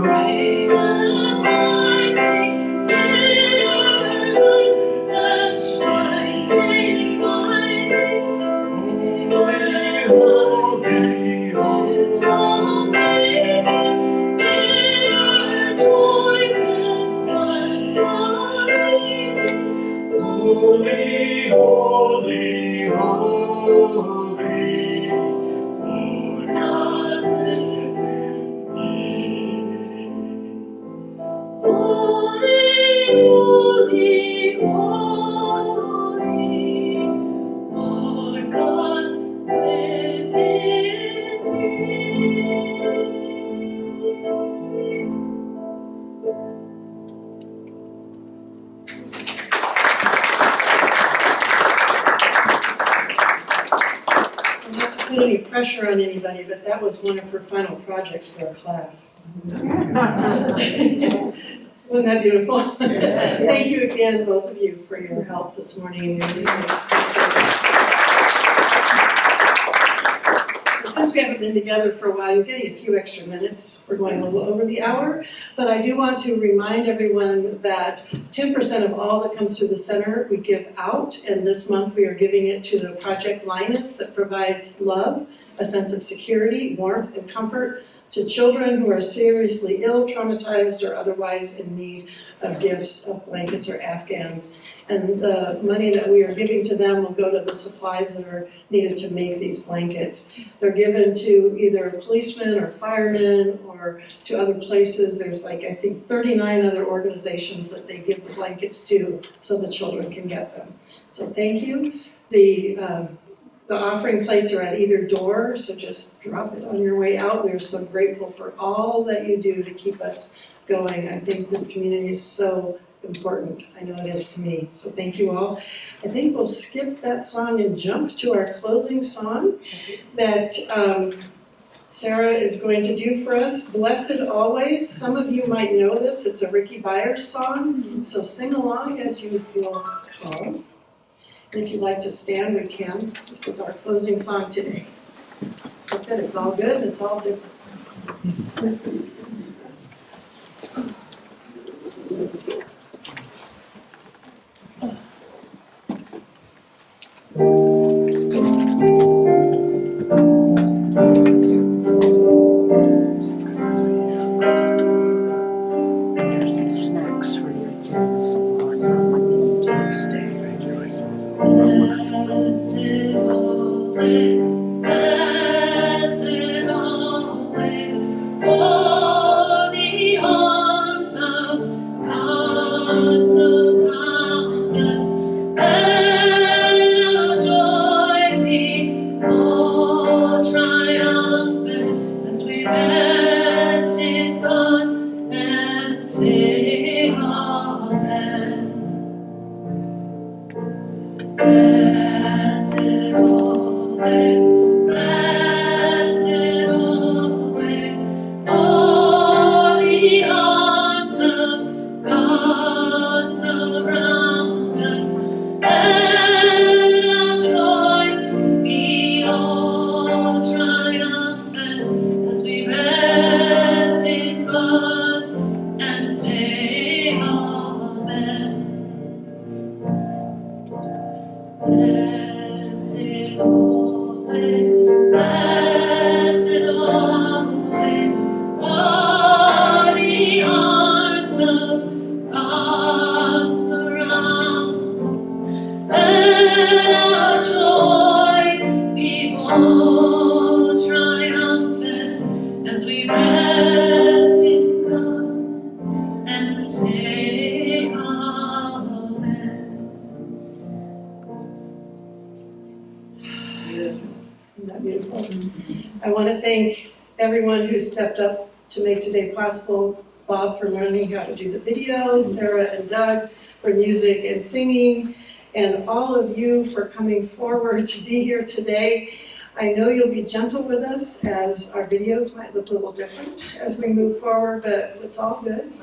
great and mighty. put any pressure on anybody, but that was one of her final projects for our class. Wasn't that beautiful? Thank you again, both of you, for your help this morning. So since we haven't been together for a while, you're getting a few extra minutes. We're going a little over the hour, but I do want to remind everyone that 10% of all that comes through the center we give out, and this month we are giving it to the Project Linus that provides love, a sense of security, warmth, and comfort to children who are seriously ill, traumatized, or otherwise in need of gifts of blankets or Afghans. And the money that we are giving to them will go to the supplies that are needed to make these blankets. They're given to either policemen or firemen or to other places. There's I think 39 other organizations that they give the blankets to so the children can get them. So thank you. The offering plates are at either door, so just drop it on your way out. We are so grateful for all that you do to keep us going. I think this community is so important. I know it is to me, so thank you all. I think we'll skip that song and jump to our closing song that Sarah is going to do for us, Blessed Always. Some of you might know this. It's a Ricky Byers song, so sing along as you feel called. And if you'd like to stand, we can. This is our closing song today. Like I said, it's all good, it's all different. Here's some snacks for your kids on Monday and Tuesday. Blessed always, blessed always, for the arms of God surround us, and our joy be so triumphant as we rest in God and say Amen. Blessed always, blessed always, for the arms of God surround us, and our joy be all triumphant as we rest in God and say Amen. Blessed always, blessed always, for the arms of God surround us, and our joy be all triumphant as we rest in God and say Amen. Isn't that beautiful? I want to thank everyone who stepped up to make today possible. Bob for learning how to do the videos, Sarah and Doug for music and singing, and all of you for coming forward to be here today. I know you'll be gentle with us as our videos might look a little different as we move forward, but it's all good.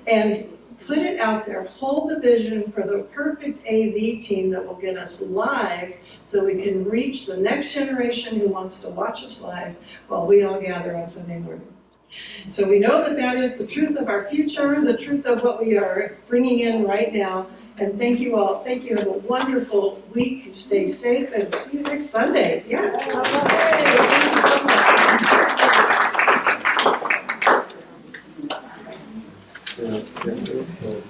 And put it out there, hold the vision for the perfect AV team that will get us live so we can reach the next generation who wants to watch us live while we all gather on Sunday morning. So we know that that is the truth of our future, the truth of what we are bringing in right now. And thank you all. Thank you. Have a wonderful week. Stay safe and see you next Sunday. Yes. Thank you so much. Yeah.